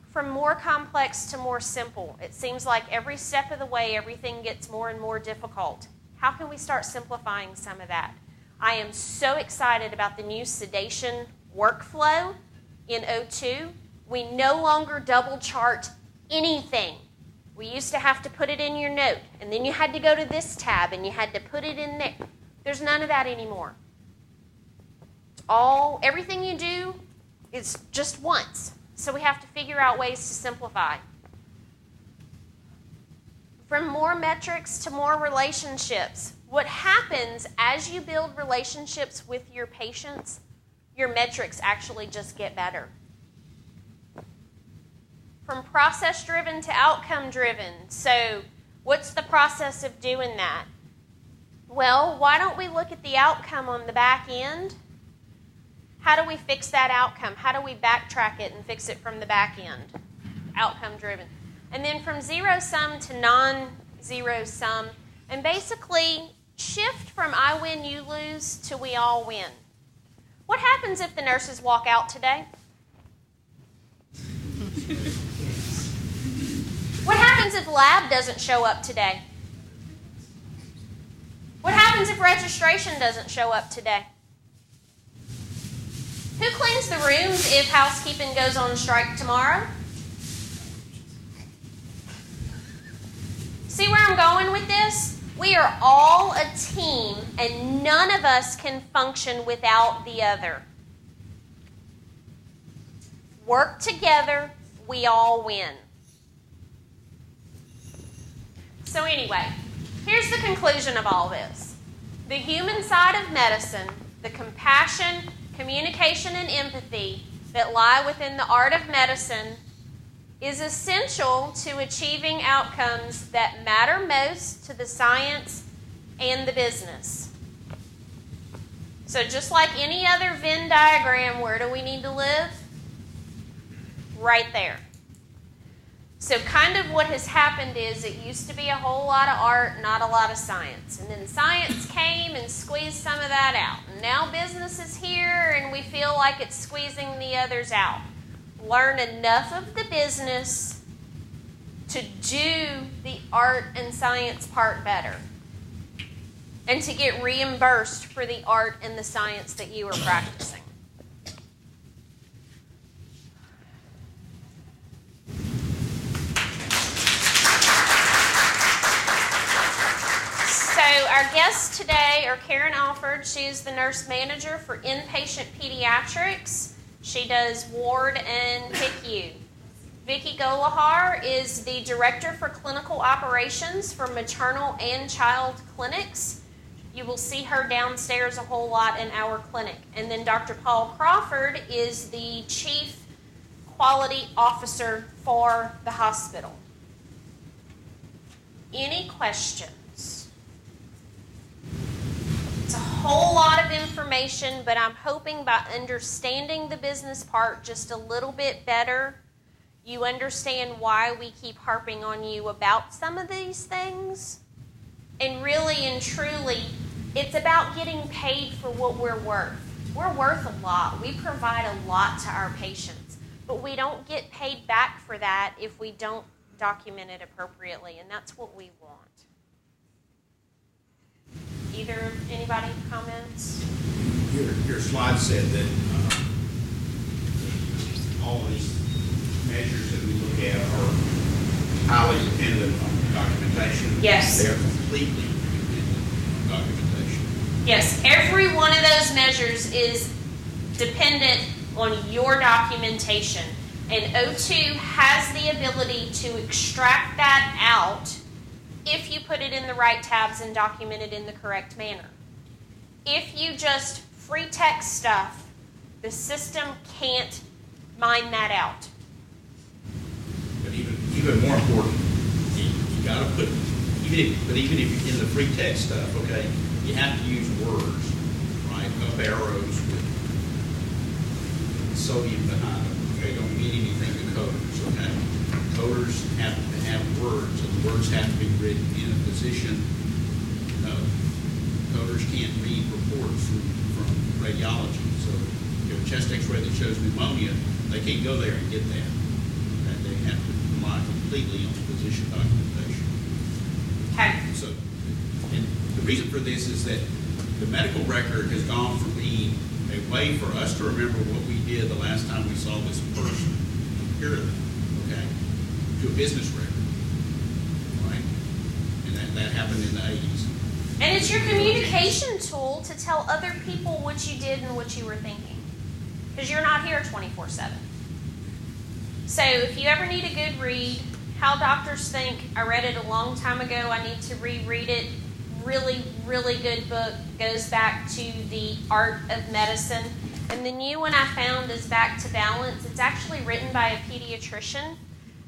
From more complex to more simple. It seems like every step of the way, everything gets more and more difficult. How can we start simplifying some of that? I am so excited about the new sedation workflow in O2. We no longer double chart anything. We used to have to put it in your note, and then you had to go to this tab, and you had to put it in there. There's none of that anymore. Everything you do is just once. So we have to figure out ways to simplify. From more metrics to more relationships. What happens as you build relationships with your patients, your metrics actually just get better. From process-driven to outcome-driven. So what's the process of doing that? Well, why don't we look at the outcome on the back end? How do we fix that outcome? How do we backtrack it and fix it from the back end? Outcome driven. and then from zero sum to non-zero sum, and basically shift from I win, you lose to we all win. What happens if the nurses walk out today? What happens if lab doesn't show up today? What happens if registration doesn't show up today? Who cleans the rooms if housekeeping goes on strike tomorrow? See where I'm going with this? We are all a team, and none of us can function without the other. Work together, we all win. So anyway, here's the conclusion of all this. The human side of medicine, the compassion, communication, and empathy that lie within the art of medicine is essential to achieving outcomes that matter most to the science and the business. So just like any other Venn diagram, where do we need to live? Right there. So kind of what has happened is it used to be a whole lot of art, not a lot of science. And then science came and squeezed some of that out. And now business is here and we feel like it's squeezing the others out. Learn enough of the business to do the art and science part better. And to get reimbursed for the art and the science that you are practicing. So our guests today are Karen Alford. She is the nurse manager for inpatient pediatrics. She does ward and PICU. Vicki Golahar is the director for clinical operations for maternal and child clinics. You will see her downstairs a whole lot in our clinic. And then Dr. Paul Crawford is the chief quality officer for the hospital. Any questions? It's a whole lot of information, but I'm hoping by understanding the business part just a little bit better, you understand why we keep harping on you about some of these things. And really and truly, it's about getting paid for what we're worth. We're worth a lot. We provide a lot to our patients, but we don't get paid back for that if we don't document it appropriately, and that's what we want. Anybody comments? Your slide said that all of these measures that we look at are highly dependent on documentation. Yes. They're completely dependent on documentation. Yes, every one of those measures is dependent on your documentation. And O2 has the ability to extract that out if you put it in the right tabs and document it in the correct manner. If you just free text stuff, the system can't mine that out. But even more important, you got to put, even if in the free text stuff, okay, you have to use words, right? Up arrows with sodium behind them. Okay, don't mean anything to coders, okay? Coders have to have words, and the words have to be written in a position. Coders can't read reports from radiology. So if you have a chest x-ray that shows pneumonia, they can't go there and get that. Okay? They have to rely completely on position documentation. Okay. So, and the reason for this is that the medical record has gone from being a way for us to remember what we did the last time we saw this person, empirically, okay, to a business record, right? And that happened in the 80s. And it's your communication tool to tell other people what you did and what you were thinking. Because you're not here 24/7. So if you ever need a good read, How Doctors Think, I read it a long time ago. I need to reread it. Really, really good book. Goes back to the art of medicine. And the new one I found is Back to Balance. It's actually written by a pediatrician.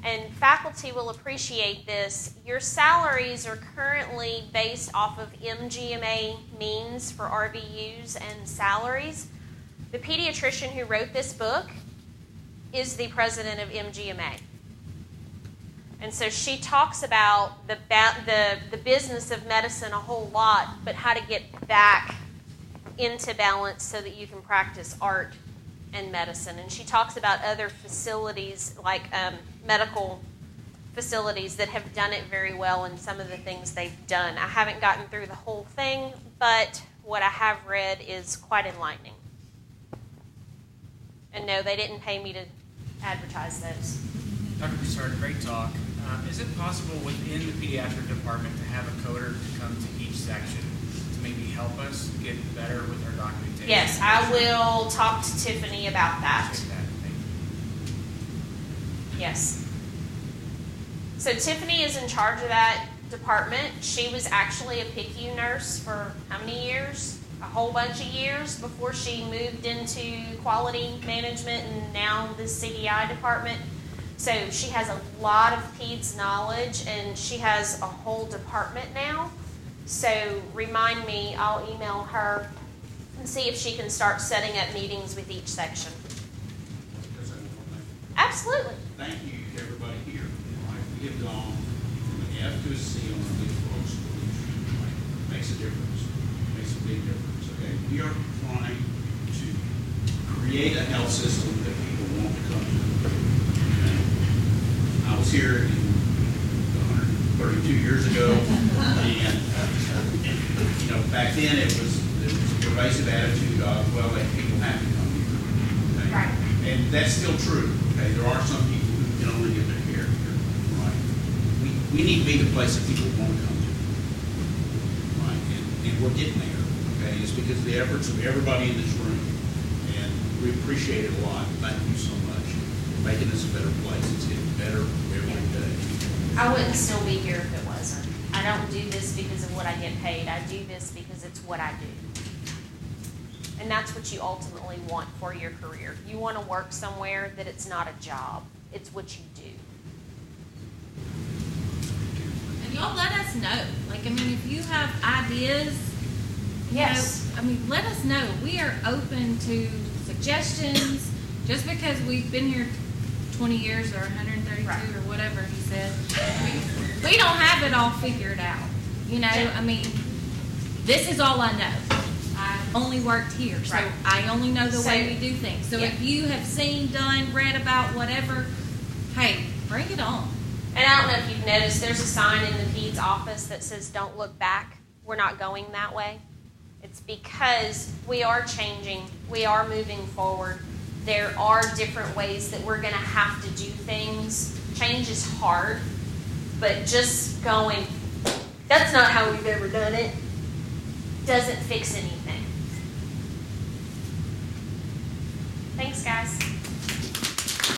And faculty will appreciate this. Your salaries are currently based off of MGMA means for RVUs and salaries. The pediatrician who wrote this book is the president of MGMA. And so she talks about the business of medicine a whole lot, but how to get back into balance so that you can practice art and medicine. And she talks about other facilities, like medical facilities, that have done it very well and some of the things they've done. I haven't gotten through the whole thing, but what I have read is quite enlightening. And no, they didn't pay me to advertise those. Dr. Broussard, great talk. Is it possible within the pediatric department to have a coder to come to each section to maybe help us get better with our documentation? Yes, I will talk to Tiffany about that. Thank you. Yes. So Tiffany is in charge of that department. She was actually a PICU nurse for how many years? A whole bunch of years before she moved into quality management and now the CDI department. So she has a lot of PEDS knowledge, and she has a whole department now. So remind me, I'll email her and see if she can start setting up meetings with each section. Absolutely. Thank you to everybody here. Right? We have gone from an F to a C on our lead flow solution. Right? Makes a difference. Makes a big difference. Okay? We are trying to create a health system that people want to come to. I was here 132 years ago, and back then it was a pervasive attitude of, well, let people have to come here. Okay? Right. And that's still true. Okay, there are some people who can only get their care here. Right. We need to be the place that people want to come to. Right. And we're getting there. Okay, it's because of the efforts of everybody in this room, and we appreciate it a lot. Thank you so much for making this a better place. It's getting better every day. I wouldn't still be here if it wasn't. I don't do this because of what I get paid. I do this because it's what I do. And that's what you ultimately want for your career. You want to work somewhere that it's not a job. It's what you do. And y'all let us know. If you have ideas, Yes. let us know. We are open to suggestions. Just because we've been here 20 years or 132 Right. or whatever he said, we don't have it all figured out. This is all I know. I've only worked here, so Right. I only know the way we do things. So Yeah. if you have seen, done, read about whatever, hey, bring it on. And I don't know if you've noticed, there's a sign in the PEDS office that says, "Don't look back. We're not going that way." It's because we are changing. We are moving forward. There are different ways that we're going to have to do things. Change is hard, but just going, that's not how we've ever done it, doesn't fix anything. Thanks, guys.